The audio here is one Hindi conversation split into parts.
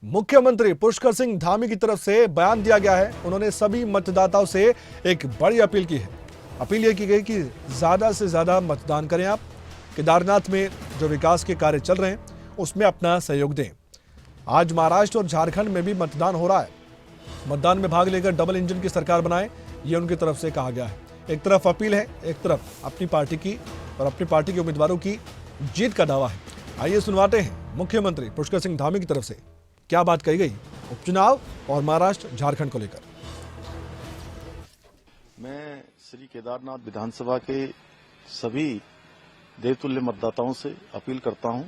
मुख्यमंत्री पुष्कर सिंह धामी की तरफ से बयान दिया गया है। उन्होंने सभी मतदाताओं से एक बड़ी अपील की है। अपील यह की गई कि ज्यादा से ज्यादा मतदान करें। आप केदारनाथ में जो विकास के कार्य चल रहे हैं उसमें अपना सहयोग दें। आज महाराष्ट्र और झारखंड में भी मतदान हो रहा है। मतदान में भाग लेकर डबल इंजन की सरकार बनाएं, ये उनकी तरफ से कहा गया है। एक तरफ अपील है, एक तरफ अपनी पार्टी की और अपनी पार्टी के उम्मीदवारों की जीत का दावा है। आइए सुनवाते हैं मुख्यमंत्री पुष्कर सिंह धामी की तरफ से क्या बात कही गई उपचुनाव और महाराष्ट्र झारखंड को लेकर। मैं श्री केदारनाथ विधानसभा के सभी देवतुल्य मतदाताओं से अपील करता हूं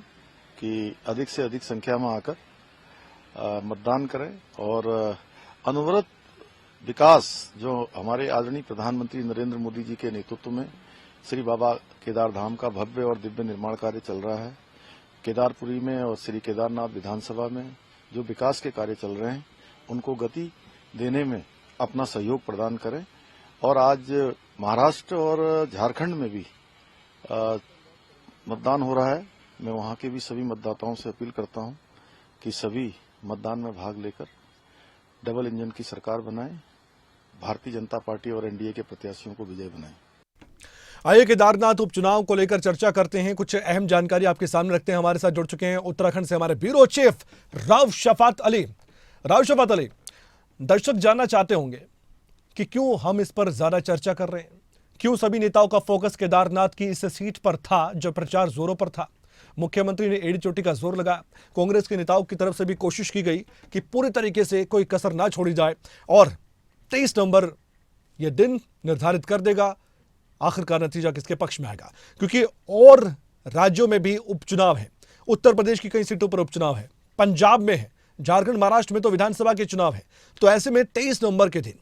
कि अधिक से अधिक संख्या में आकर मतदान करें और अनवरत विकास जो हमारे आदरणीय प्रधानमंत्री नरेंद्र मोदी जी के नेतृत्व में श्री बाबा केदार धाम का भव्य और दिव्य निर्माण कार्य चल रहा है। केदारपुरी में और श्री केदारनाथ विधानसभा में जो विकास के कार्य चल रहे हैं उनको गति देने में अपना सहयोग प्रदान करें। और आज महाराष्ट्र और झारखंड में भी मतदान हो रहा है। मैं वहां के भी सभी मतदाताओं से अपील करता हूं कि सभी मतदान में भाग लेकर डबल इंजन की सरकार बनाएं, भारतीय जनता पार्टी और एनडीए के प्रत्याशियों को विजयी बनाएं। आइए केदारनाथ उपचुनाव को लेकर चर्चा करते हैं। कुछ अहम जानकारी आपके सामने रखते हैं। हमारे साथ जुड़ चुके हैं उत्तराखंड से हमारे ब्यूरो चीफ राव शफात अली। राव शफात अली, दर्शक जानना चाहते होंगे कि क्यों हम इस पर ज्यादा चर्चा कर रहे हैं, क्यों सभी नेताओं का फोकस केदारनाथ की इस सीट पर था जो प्रचार जोरों पर था। मुख्यमंत्री ने एड़ी चोटी का जोर लगाया। कांग्रेस के नेताओं की तरफ से भी कोशिश की गई कि पूरी तरीके से कोई कसर ना छोड़ी जाए और 23 नवंबर यह दिन निर्धारित कर देगा आखिरकार नतीजा किसके पक्ष में आएगा, क्योंकि और राज्यों में भी उपचुनाव है। उत्तर प्रदेश की कई सीटों पर उपचुनाव है, पंजाब में है, झारखंड महाराष्ट्र में तो विधानसभा के चुनाव है। तो ऐसे में 23 नवंबर के दिन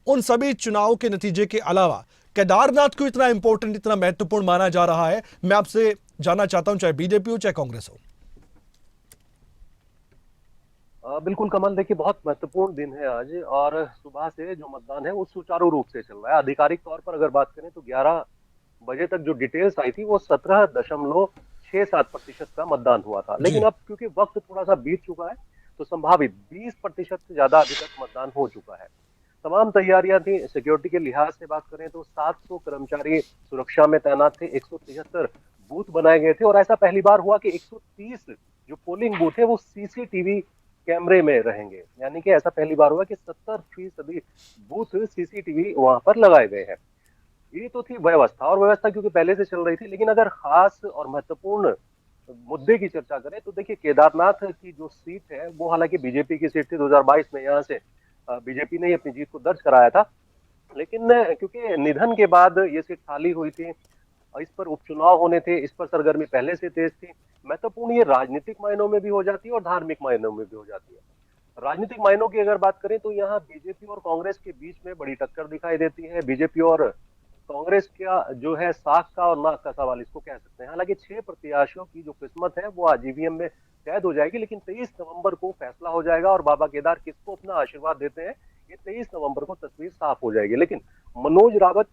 उन सभी चुनाव के नतीजे के अलावा केदारनाथ को इतना इंपॉर्टेंट, इतना महत्वपूर्ण माना जा रहा है। मैं आपसे जानना चाहता हूं, चाहे बीजेपी हो चाहे कांग्रेस हो। बिल्कुल कमल, देखिए बहुत महत्वपूर्ण दिन है आज और सुबह से जो मतदान है वो सुचारू रूप से चल रहा है। आधिकारिक तौर पर अगर बात करें तो 11 बजे तक जो डिटेल्स आई थी वो 17.67% का मतदान हुआ था। लेकिन अब क्योंकि वक्त थोड़ा सा बीत चुका है तो संभावित 20% से ज्यादा अभी तक मतदान हो चुका है। तमाम तैयारियां थी। सिक्योरिटी के लिहाज से बात करें तो 700 कर्मचारी सुरक्षा में तैनात थे, 173 बूथ बनाए गए थे और ऐसा पहली बार हुआ कि 130 जो पोलिंग बूथ है वो सीसीटीवी कैमरे में रहेंगे। यानी कि ऐसा पहली बार हुआ कि 70% बूथ सीसीटीवी वहां पर लगाए गए हैं। ये तो थी व्यवस्था, और व्यवस्था क्योंकि पहले से चल रही थी। लेकिन अगर खास और महत्वपूर्ण मुद्दे की चर्चा करें तो देखिए केदारनाथ की जो सीट है वो हालांकि बीजेपी की सीट थी। 2022 में यहाँ से बीजेपी ने अपनी जीत को दर्ज कराया था, लेकिन क्योंकि निधन के बाद ये सीट खाली हुई थी, इस पर उपचुनाव होने थे, इस पर सरगर्मी पहले से तेज थी। महत्वपूर्ण ये राजनीतिक मायनों में भी हो जाती है और धार्मिक मायनों में भी हो जाती है। राजनीतिक मायनों की अगर बात करें तो यहाँ बीजेपी और कांग्रेस के बीच में बड़ी टक्कर दिखाई देती है। बीजेपी और कांग्रेस का जो है साख का और नाक का सवाल इसको कह सकते हैं। हालांकि 6 प्रत्याशियों की जो किस्मत है वो आज ईवीएम में कैद हो जाएगी, लेकिन 23 नवंबर को फैसला हो जाएगा और बाबा केदार किसको अपना आशीर्वाद देते हैं ये 23 नवंबर को तस्वीर साफ हो जाएगी। लेकिन मनोज रावत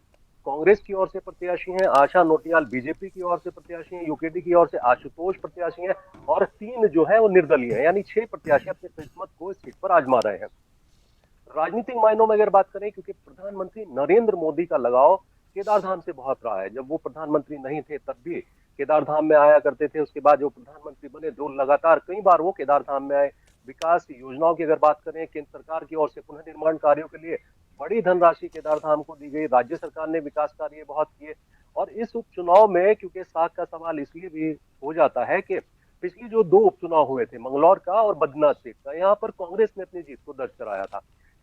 कांग्रेस की ओर से प्रत्याशी हैं, आशा नोटियाल बीजेपी की ओर से प्रत्याशी हैं, यूकेडी की ओर से आशुतोष प्रत्याशी हैं और 3 जो है वो निर्दलीय हैं। यानी 6 प्रत्याशी अपनी किस्मत को इस सीट पर आजमा रहे हैं। राजनीतिक मायनों में अगर बात करें, क्योंकि प्रधानमंत्री नरेंद्र मोदी का लगाव केदारधाम से बहुत रहा है। जब वो प्रधानमंत्री नहीं थे तब भी केदारधाम में आया करते थे। उसके बाद जो प्रधानमंत्री बने तो लगातार कई बार वो केदारधाम में आए। विकास योजनाओं की अगर बात करें, केंद्र सरकार की ओर से पुनर्निर्माण कार्यों के लिए बड़ी धनराशि केदारधाम को दी गई। राज्य सरकार ने विकास कार्य बहुत किए। और इस उपचुनाव में क्योंकि साख का सवाल इसलिए भी हो जाता है कि पिछली जो 2 उपचुनाव हुए थे, मंगलौर का और बद्रीनाथ सीट का, यहाँ पर कांग्रेस ने अपनी जीत को दर्ज कराया था।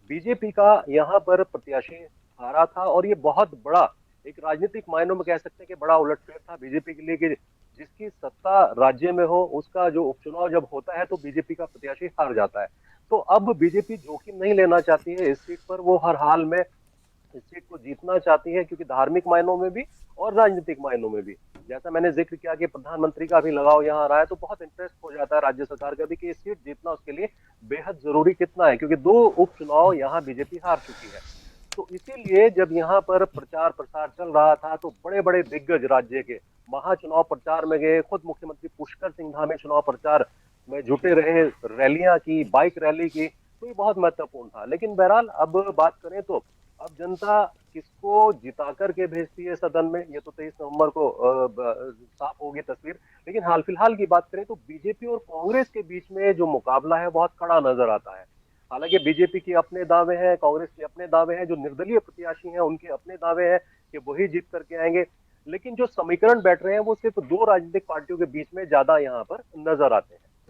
बीजेपी का यहाँ पर प्रत्याशी हारा था और ये बहुत बड़ा एक राजनीतिक मायनों में कह सकते हैं कि बड़ा उलटफेर था बीजेपी के लिए कि जिसकी सत्ता राज्य में हो उसका जो उपचुनाव जब होता है तो बीजेपी का प्रत्याशी हार जाता है। तो अब बीजेपी जोखिम नहीं लेना चाहती है इस सीट पर, वो हर हाल में इस सीट को जीतना चाहती है, क्योंकि धार्मिक मायनों में भी और राजनीतिक मायनों में भी, जैसा मैंने जिक्र किया कि प्रधानमंत्री का भी लगाव यहाँ आ रहा है, तो बहुत इंटरेस्ट हो जाता है राज्य सरकार का भी कि ये सीट जीतना उसके लिए बेहद जरूरी कितना है, क्योंकि 2 उपचुनाव यहाँ बीजेपी हार चुकी है। तो इसीलिए जब यहाँ पर प्रचार प्रसार चल रहा था तो बड़े बड़े दिग्गज राज्य के महाचुनाव प्रचार में गए। खुद मुख्यमंत्री पुष्कर सिंह धामी चुनाव प्रचार में जुटे रहे, रैलियां की, बाइक रैली की, तो ये बहुत महत्वपूर्ण था। लेकिन बहरहाल अब बात करें तो अब जनता किसको जिता करके भेजती है सदन में, ये तो 23 नवंबर को साफ होगी तस्वीर। लेकिन हाल फिलहाल की बात करें तो बीजेपी और कांग्रेस के बीच में जो मुकाबला है बहुत कड़ा नजर आता है। हालांकि बीजेपी के अपने दावे हैं, कांग्रेस के अपने दावे हैं, जो निर्दलीय प्रत्याशी हैं उनके अपने दावे हैं कि वही जीत करके आएंगे। लेकिन जो समीकरण बैठ रहे हैं वो सिर्फ दो राजनीतिक पार्टियों के बीच में ज्यादा यहाँ पर नजर आते हैं।